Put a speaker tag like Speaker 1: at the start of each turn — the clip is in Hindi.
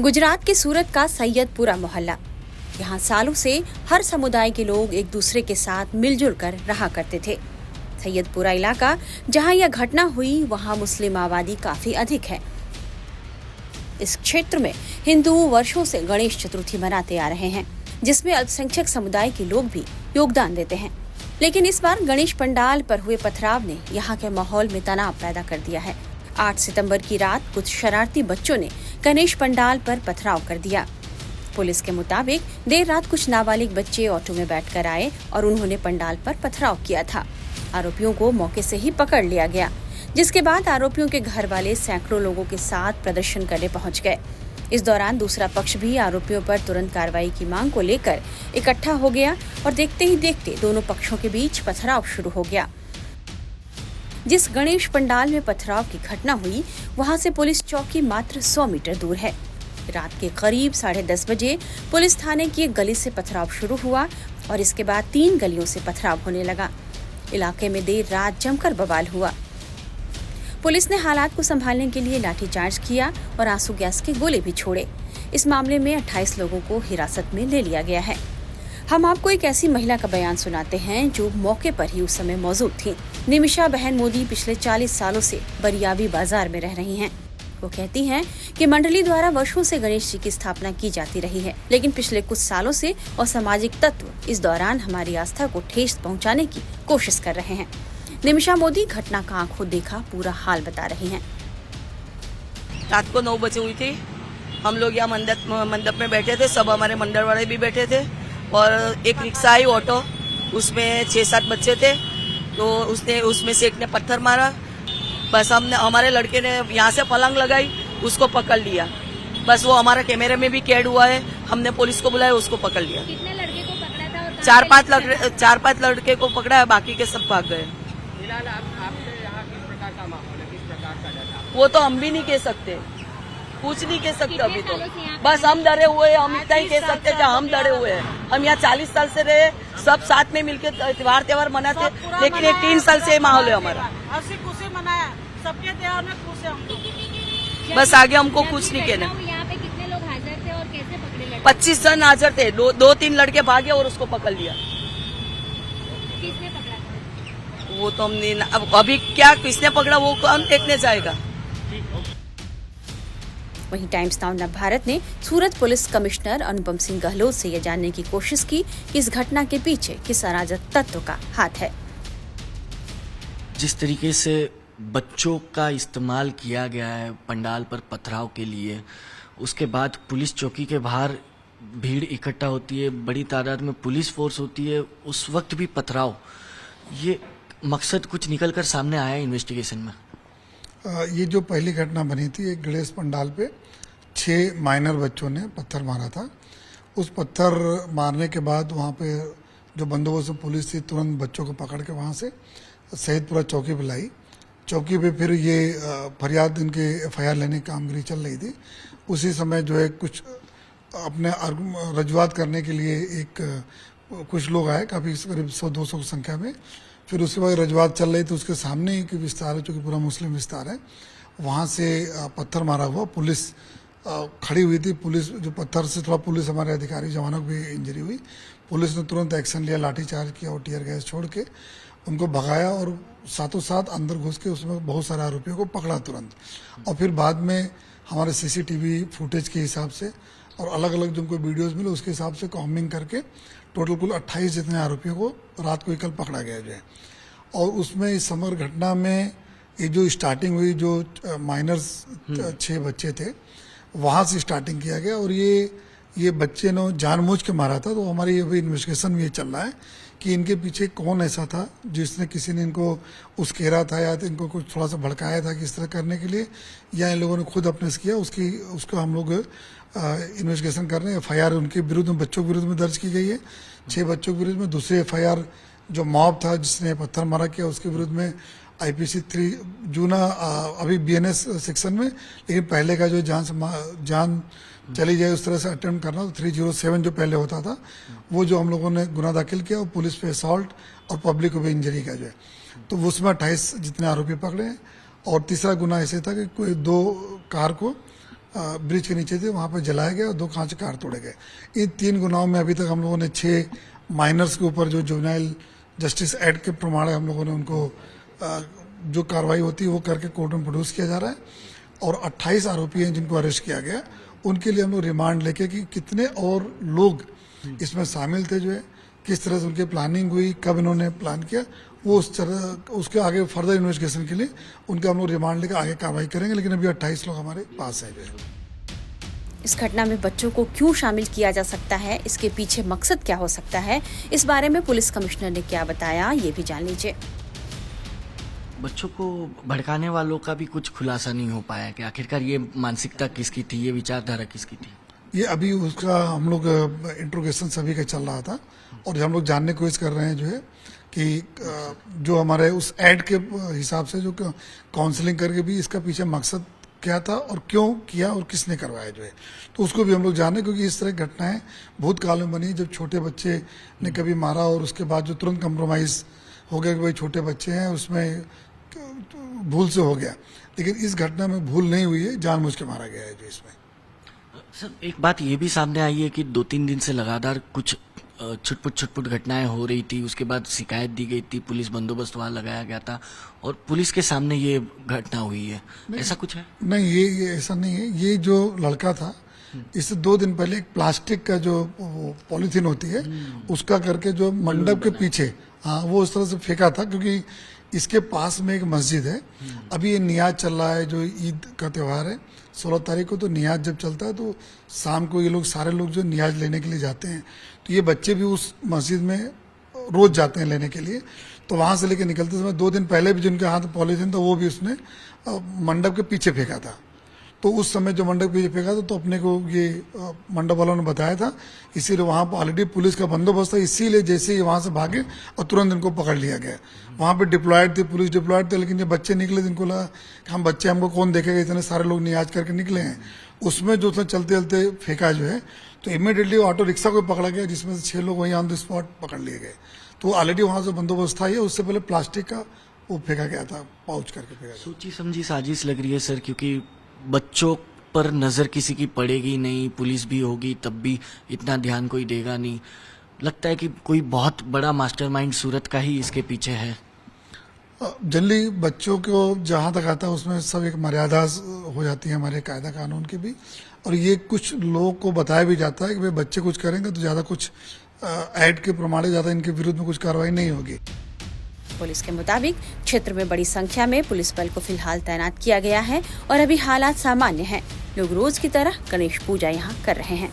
Speaker 1: गुजरात के सूरत का सैयदपुरा मोहल्ला। यहाँ सालों से हर समुदाय के लोग एक दूसरे के साथ मिलजुल कर रहा करते थे। सैयदपुरा इलाका जहाँ यह घटना हुई वहाँ मुस्लिम आबादी काफी अधिक है। इस क्षेत्र में हिंदू वर्षों से गणेश चतुर्थी मनाते आ रहे हैं, जिसमें अल्पसंख्यक समुदाय के लोग भी योगदान देते हैं। लेकिन इस बार गणेश पंडाल पर हुए पथराव ने यहाँ के माहौल में तनाव पैदा कर दिया है। 8 सितंबर की रात कुछ शरारती बच्चों ने गणेश पंडाल पर पथराव कर दिया। पुलिस के मुताबिक देर रात कुछ नाबालिग बच्चे ऑटो में बैठकर आए और उन्होंने पंडाल पर पथराव किया था। आरोपियों को मौके से ही पकड़ लिया गया, जिसके बाद आरोपियों के घर वाले सैकड़ों लोगों के साथ प्रदर्शन करने पहुंच गए। इस दौरान दूसरा पक्ष भी आरोपियों पर तुरंत कार्रवाई की मांग को लेकर इकट्ठा हो गया और देखते ही देखते दोनों पक्षों के बीच पथराव शुरू हो गया। जिस गणेश पंडाल में पथराव की घटना हुई वहां से पुलिस चौकी मात्र 100 मीटर दूर है। रात के करीब 10:30 बजे पुलिस थाने की एक गली से पथराव शुरू हुआ और इसके बाद 3 गलियों से पथराव होने लगा। इलाके में देर रात जमकर बवाल हुआ। पुलिस ने हालात को संभालने के लिए लाठीचार्ज किया और आंसू गैस के गोले भी छोड़े। इस मामले में 28 लोगों को हिरासत में ले लिया गया है। हम आपको एक ऐसी महिला का बयान सुनाते हैं जो मौके पर ही उस समय मौजूद थी। निमिषा बहन मोदी पिछले 40 सालों से बरियावी बाजार में रह रही हैं। वो कहती हैं कि मंडली द्वारा वर्षों से गणेश जी की स्थापना की जाती रही है, लेकिन पिछले कुछ सालों से असामाजिक तत्व इस दौरान हमारी आस्था को ठेस पहुंचाने की कोशिश कर रहे हैं। निमिषा मोदी घटना का आंखों देखा पूरा हाल बता रही हैं।
Speaker 2: रात को 9 बजे हुई थी। हम लोग यहाँ मंडप में बैठे थे, सब हमारे मंडल वाले भी बैठे थे और एक रिक्शा आई ऑटो, उसमें 6-7 बच्चे थे। तो उसमें से एक ने पत्थर मारा। बस हमारे लड़के ने यहाँ से पलंग लगाई, उसको पकड़ लिया। बस वो हमारा कैमरे में भी कैद हुआ है। हमने पुलिस को बुलाया, उसको पकड़ लिया।
Speaker 3: कितने लड़के को पकड़ा था? और
Speaker 2: 4-5 लड़के को पकड़ा है, बाकी के सब भाग गए।
Speaker 4: फिलहाल आपके यहाँ किस प्रकार का माहौल है, किस प्रकार का डर?
Speaker 2: वो तो हम भी नहीं कह सकते, कुछ नहीं कह सकते अभी तो। बस हम डरे हुए हैं, हम इतना ही कह सकते हैं कि हम डरे हुए हैं। हम यहाँ 40 साल से रहे, सब साथ में मिलकर त्योहार मनाते, लेकिन ये 3 साल से माहौल है हमारा।
Speaker 5: हंसी खुशी मनाया, सबके त्योहार में खुश है हम लोग।
Speaker 2: बस आगे हमको कुछ नहीं कहना।
Speaker 3: यहाँ पे कितने लोग हाजिर थे और कैसे पकड़े लड़के?
Speaker 2: 25 जन हाजिर थे। 2-3 लड़के भागे और उसको पकड़ लिया।
Speaker 3: किसने पकड़ा था?
Speaker 2: वो तो हमने अभी क्या किसने पकड़ा वो हम देखने जाएगा।
Speaker 1: वहीं टाइम्स नाउ नवभारत ने सूरत पुलिस कमिश्नर अनुपम सिंह गहलोत से यह जानने की कोशिश की कि इस घटना के पीछे किस अराजक तत्व का हाथ है।
Speaker 6: जिस तरीके से बच्चों का इस्तेमाल किया गया है पंडाल पर पथराव के लिए, उसके बाद पुलिस चौकी के बाहर भीड़ इकट्ठा होती है, बड़ी तादाद में पुलिस फोर्स होती है, उस वक्त भी पथराव, ये मकसद कुछ निकलकर सामने आया इन्वेस्टिगेशन में।
Speaker 7: ये जो पहली घटना बनी थी, एक गणेश पंडाल पे 6 माइनर बच्चों ने पत्थर मारा था। उस पत्थर मारने के बाद वहाँ पे जो बंदोबस्त पुलिस थी तुरंत बच्चों को पकड़ के वहाँ से सैयदपुरा चौकी पे लाई। चौकी पे फिर ये फरियाद इनके FIR लेने की कामगिरी चल रही थी। उसी समय जो है कुछ अपने रजुआत करने के लिए कुछ लोग आए, काफ़ी करीब 100-200 की संख्या में। फिर उसके बाद रजुआत चल रही थी, उसके सामने एक विस्तार है, जो कि पूरा मुस्लिम विस्तार है, वहाँ से पत्थर मारा हुआ। पुलिस खड़ी हुई थी। पुलिस जो पत्थर से थोड़ा पुलिस हमारे अधिकारी जवानों को भी इंजरी हुई। पुलिस ने तुरंत एक्शन लिया, लाठीचार्ज किया और टीयर गैस छोड़ के उनको भगाया और साथों साथ अंदर घुस के उसमें बहुत सारे आरोपियों को पकड़ा तुरंत। और फिर बाद में हमारे CCTV फुटेज के हिसाब से और अलग अलग जो उनको वीडियोज़ मिले उसके हिसाब से कॉम्बिंग करके टोटल कुल 28 जितने आरोपियों को रात को ही कल पकड़ा गया जो है। और उसमें इस समग्र घटना में ये जो स्टार्टिंग हुई, जो माइनर्स 6 बच्चे थे, वहाँ से स्टार्टिंग किया गया और ये बच्चे ने जानबूझ के मारा था। तो हमारी अभी इन्वेस्टिगेशन में ये चल रहा है कि इनके पीछे कौन ऐसा था जिसने किसी ने इनको उस्केरा था या इनको कुछ थोड़ा सा भड़काया था कि इस तरह करने के लिए, या इन लोगों ने खुद अपने से किया। उसको हम लोग इन्वेस्टिगेशन कर रहे हैं। FIR उनके विरुद्ध में, बच्चों के विरुद्ध में दर्ज की गई है। 6 बच्चों के विरुद्ध में। दूसरे FIR जो मॉब था जिसने पत्थर मारा किया, उसके विरुद्ध में IPC 3 जूना अभी BNS सेक्शन में, लेकिन पहले का जो जान चली जाए उस तरह से अटेम्प्ट करना, तो 307 जो पहले होता था वो जो हम लोगों ने गुना दाखिल किया, और पुलिस पे असॉल्ट और पब्लिक को भी इंजरी का जो है, तो उसमें 28 जितने आरोपी पकड़े हैं। और तीसरा गुना ऐसे था कि कोई 2 कार को ब्रिज के नीचे थे, वहाँ पर जलाया गया और 2 कांच कार तोड़े गए। इन 3 गुनाहों में अभी तक हम लोगों ने 6 माइनर्स के ऊपर जो जुवेनाइल जस्टिस एक्ट के प्रमाण हम लोगों ने उनको जो कार्रवाई होती है वो करके कोर्ट में प्रोड्यूस किया जा रहा है, और 28 आरोपी हैं जिनको अरेस्ट किया गया। उनके लिए हम लोग रिमांड लेके कि कितने और लोग इसमें शामिल थे, जो है किस तरह से उनकी प्लानिंग हुई, कब इन्होंने प्लान किया, वो उस तरह उसके आगे फर्दर इन्वेस्टिगेशन के लिए उनका हम लोग रिमांड लेकर आगे कार्रवाई करेंगे। लेकिन अभी 28 लोग हमारे पास हैं। जो है
Speaker 1: इस घटना में बच्चों को क्यों शामिल किया जा सकता है, इसके पीछे मकसद क्या हो सकता है, इस बारे में पुलिस कमिश्नर ने क्या बताया, ये भी जान लीजिए।
Speaker 6: बच्चों को भड़काने वालों का भी कुछ खुलासा नहीं हो पाया कि आखिरकार ये मानसिकता किसकी थी, ये विचारधारा किसकी थी।
Speaker 7: ये अभी उसका हम लोग इंट्रोगेशन सभी का चल रहा था, और हम लोग जानने की कोशिश कर रहे हैं जो है कि जो हमारे उस एड के हिसाब से जो काउंसलिंग करके भी इसका पीछे मकसद क्या था और क्यों किया और किसने करवाया, जो है तो उसको भी हम लोग जाने, क्योंकि इस तरह की घटनाएं भूतकाल में बनी, जब छोटे बच्चे ने कभी मारा और उसके बाद जो तुरंत कंप्रोमाइज हो गया कि भाई छोटे बच्चे हैं, उसमें भूल से हो गया। लेकिन इस घटना में भूल नहीं हुई है, जानबूझ के मारा गया है जो इसमें।
Speaker 6: सर एक बात ये भी सामने आई है कि 2-3 दिन से लगातार कुछ छुटपुट घटनाएं हो रही थी, उसके बाद शिकायत दी गई थी, पुलिस बंदोबस्त वहां लगाया गया था और पुलिस के सामने ये घटना हुई है, ऐसा कुछ है?
Speaker 7: नहीं, ये ऐसा नहीं है। ये जो लड़का था, इससे 2 दिन पहले एक प्लास्टिक का जो पॉलीथीन होती है उसका करके जो मंडप के पीछे, हाँ, वो उस तरह से फेंका था, क्योंकि इसके पास में एक मस्जिद है। अभी ये नियाज चल रहा है, जो ईद का त्यौहार है 16 तारीख को, तो नियाज जब चलता है तो शाम को ये लोग सारे लोग जो नियाज लेने के लिए जाते हैं, तो ये बच्चे भी उस मस्जिद में रोज जाते हैं लेने के लिए। तो वहां से लेके निकलते समय 2 दिन पहले भी जिनके हाथ पॉलीथीन था वो भी उसने मंडप के पीछे फेंका था। तो उस समय जो मंडप के पीछे फेंका था तो अपने को ये मंडप वालों ने बताया था, इसीलिए वहां पर ऑलरेडी पुलिस का बंदोबस्त था, इसीलिए जैसे ही वहां से भागे और तुरंत इनको पकड़ लिया गया। वहां पे डिप्लॉयड थे, पुलिस डिप्लॉयड थे, लेकिन ये बच्चे निकले, जिनको लगा कि हम बच्चे, हमको कौन देखेगा, इतने सारे लोग नियाज करके निकले हैं, उसमें जो उसने चलते चलते फेंका जो है, तो इमीडिएटली ऑटो रिक्शा को पकड़ा गया, जिसमें से 6 लोग वहीं ऑन द स्पॉट पकड़ लिए गए। तो ऑलरेडी वहां से बंदोबस्त था, ये उससे पहले प्लास्टिक का वो फेंका गया था, पाउच करके फेंका गया।
Speaker 6: सोची समझी साजिश लग रही है सर, क्योंकि बच्चों पर नजर किसी की पड़ेगी नहीं, पुलिस भी होगी तब भी इतना ध्यान कोई देगा नहीं। लगता है कि कोई बहुत बड़ा मास्टरमाइंड सूरत का ही इसके पीछे है।
Speaker 7: जनरली बच्चों को जहां तक आता है उसमें सब एक मर्यादा हो जाती है हमारे कायदा कानून की भी, और ये कुछ लोगों को बताया भी जाता है कि भाई बच्चे कुछ करेंगे तो ज्यादा कुछ ऐड के प्रमाण ज्यादा इनके विरुद्ध में कुछ कार्रवाई नहीं होगी।
Speaker 1: पुलिस के मुताबिक क्षेत्र में बड़ी संख्या में पुलिस बल को फिलहाल तैनात किया गया है और अभी हालात सामान्य हैं। लोग रोज की तरह गणेश पूजा यहाँ कर रहे हैं।